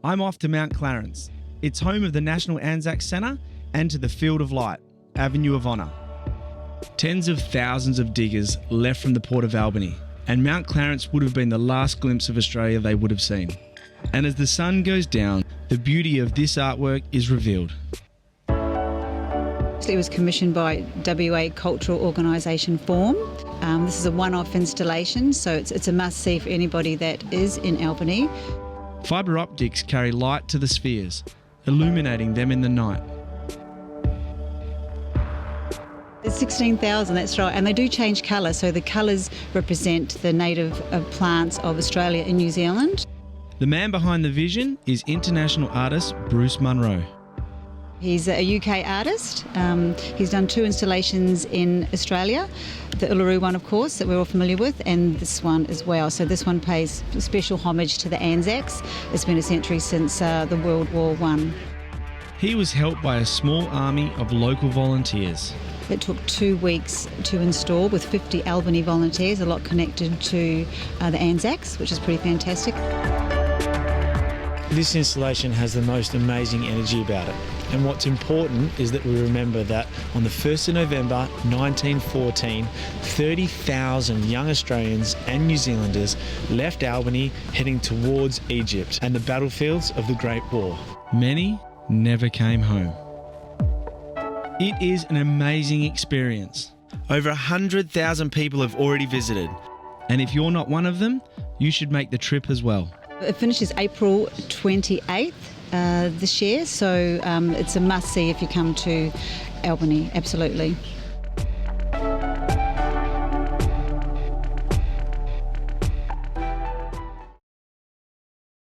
I'm off to Mount Clarence. It's home of the National ANZACS Centre and to the Field of Light, Avenue of Honour. Tens of thousands of diggers left from the port of Albany, and Mount Clarence would have been the last glimpse of Australia they would have seen. And as the sun goes down, the beauty of this artwork is revealed. It was commissioned by WA Cultural Organisation Form. This is a one-off installation, so it's a must-see for anybody that is in Albany. Fibre optics carry light to the spheres, illuminating them in the night. It's 16,000, that's right, and they do change colour, so the colours represent the native plants of Australia and New Zealand. The man behind the vision is international artist Bruce Munro. He's a UK artist. He's done 2 installations in Australia, the Uluru one, of course, that we're all familiar with, and this one as well. So this one pays special homage to the ANZACS. It's been a century since the World War I. He was helped by a small army of local volunteers. It took 2 weeks to install with 50 Albany volunteers, a lot connected to the ANZACS, which is pretty fantastic. This installation has the most amazing energy about it. And what's important is that we remember that on the 1st of November 1914, 30,000 young Australians and New Zealanders left Albany heading towards Egypt and the battlefields of the Great War. Many never came home. It is an amazing experience. Over 100,000 people have already visited. And if you're not one of them, you should make the trip as well. It finishes April 28th this year, so it's a must-see if you come to Albany, absolutely.